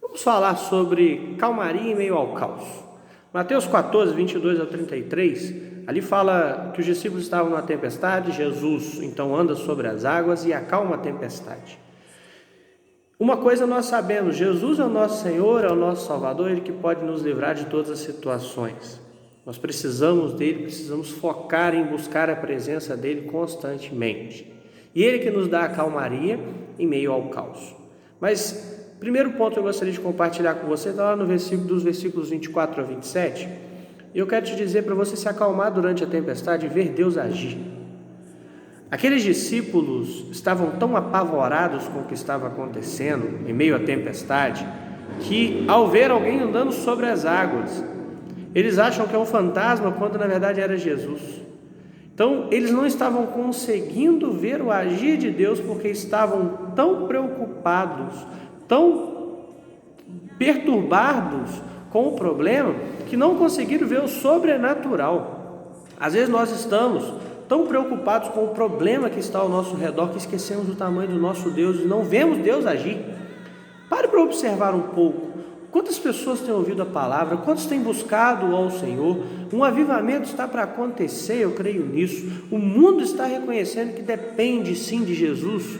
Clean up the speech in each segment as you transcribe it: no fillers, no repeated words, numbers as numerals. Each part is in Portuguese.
Vamos falar sobre calmaria em meio ao caos. Mateus 14, 22 a 33, ali fala que os discípulos estavam numa tempestade, Jesus então anda sobre as águas e acalma a tempestade. Uma coisa nós sabemos, Jesus é o nosso Senhor, é o nosso Salvador, Ele que pode nos livrar de todas as situações. Nós precisamos dEle, precisamos focar em buscar a presença dEle constantemente. E Ele que nos dá a calmaria em meio ao caos. Mas, primeiro ponto que eu gostaria de compartilhar com você está lá no dos versículos 24 a 27. E eu quero te dizer para você se acalmar durante a tempestade e ver Deus agir. Aqueles discípulos estavam tão apavorados com o que estava acontecendo em meio à tempestade, que ao ver alguém andando sobre as águas, eles acham que é um fantasma, quando na verdade era Jesus. Então, eles não estavam conseguindo ver o agir de Deus, porque estavam tão preocupados, tão perturbados com o problema, que não conseguiram ver o sobrenatural. Às vezes nós estamos tão preocupados com o problema que está ao nosso redor, que esquecemos do tamanho do nosso Deus e não vemos Deus agir. Pare para observar um pouco. Quantas pessoas têm ouvido a palavra? Quantos têm buscado ao Senhor? Um avivamento está para acontecer, eu creio nisso. O mundo está reconhecendo que depende sim de Jesus.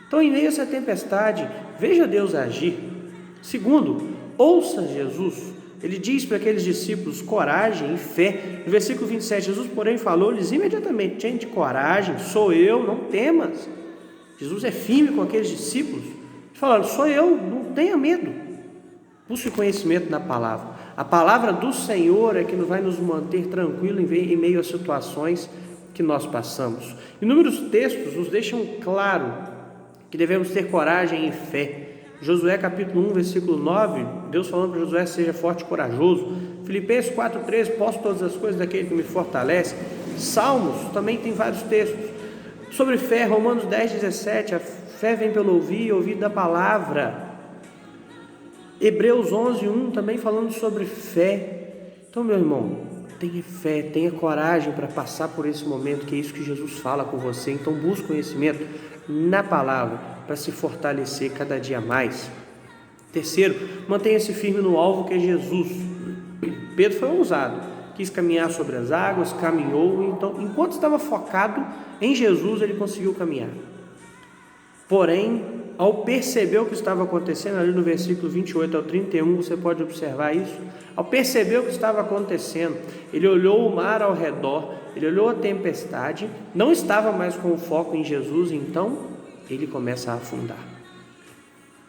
Então, em meio a essa tempestade, veja Deus agir. Segundo, ouça Jesus. Ele diz para aqueles discípulos coragem e fé. No versículo 27, Jesus, porém, falou-lhes imediatamente: tende coragem, sou eu, não temas. Jesus é firme com aqueles discípulos, falando: sou eu, não tenha medo. Busque conhecimento na palavra. A palavra do Senhor é que vai nos manter tranquilos em meio às situações que nós passamos. Inúmeros textos nos deixam claro que devemos ter coragem e fé. Josué capítulo 1, versículo 9, Deus falando para Josué: seja forte e corajoso. Filipenses 4,13, posso todas as coisas daquele que me fortalece. Salmos também tem vários textos sobre fé. Romanos 10,17, a fé vem pelo ouvir, ouvir da palavra. Hebreus 11:1 também falando sobre fé. Então, meu irmão, tenha fé, tenha coragem para passar por esse momento, que é isso que Jesus fala com você. Então, busque conhecimento na palavra para se fortalecer cada dia mais. Terceiro, mantenha-se firme no alvo, que é Jesus. Pedro foi ousado, quis caminhar sobre as águas, caminhou, então, enquanto estava focado em Jesus, ele conseguiu caminhar. Porém, ao perceber o que estava acontecendo, ali no versículo 28 ao 31, você pode observar isso. Ao perceber o que estava acontecendo, ele olhou o mar ao redor, ele olhou a tempestade, não estava mais com o foco em Jesus, então ele começa a afundar.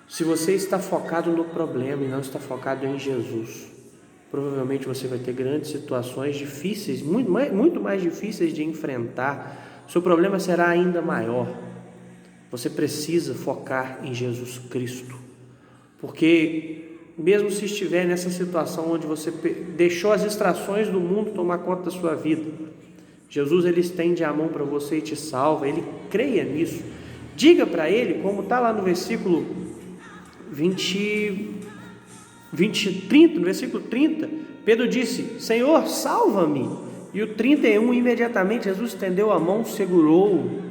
Se você está focado no problema e não está focado em Jesus, provavelmente você vai ter grandes situações difíceis, muito mais difíceis de enfrentar. Seu problema será ainda maior. Você precisa focar em Jesus Cristo, porque mesmo se estiver nessa situação onde você deixou as distrações do mundo tomar conta da sua vida, Jesus, ele estende a mão para você e te salva. Ele creia nisso. Diga para ele, como está lá no versículo 30, no versículo 30, Pedro disse: Senhor, salva-me. E o 31, imediatamente Jesus estendeu a mão, segurou-o.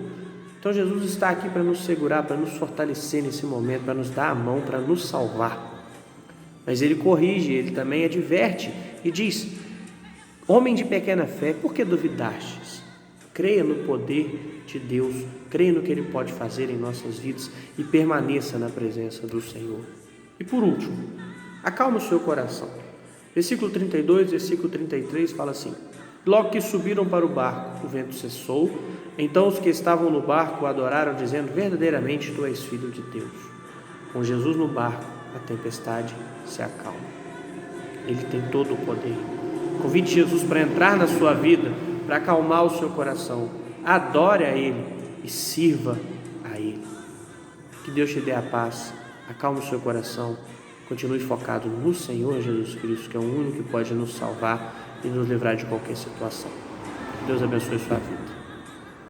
Então Jesus está aqui para nos segurar, para nos fortalecer nesse momento, para nos dar a mão, para nos salvar. Mas ele corrige, ele também adverte e diz: homem de pequena fé, por que duvidastes? Creia no poder de Deus, creia no que Ele pode fazer em nossas vidas e permaneça na presença do Senhor. E por último, acalma o seu coração. Versículo 32, versículo 33 fala assim: logo que subiram para o barco, o vento cessou. Então os que estavam no barco o adoraram, dizendo: verdadeiramente tu és filho de Deus. Com Jesus no barco, a tempestade se acalma. Ele tem todo o poder. Convide Jesus para entrar na sua vida, para acalmar o seu coração. Adore a Ele e sirva a Ele. Que Deus te dê a paz, acalme o seu coração, continue focado no Senhor Jesus Cristo, que é o único que pode nos salvar e nos livrar de qualquer situação. Deus abençoe sua vida.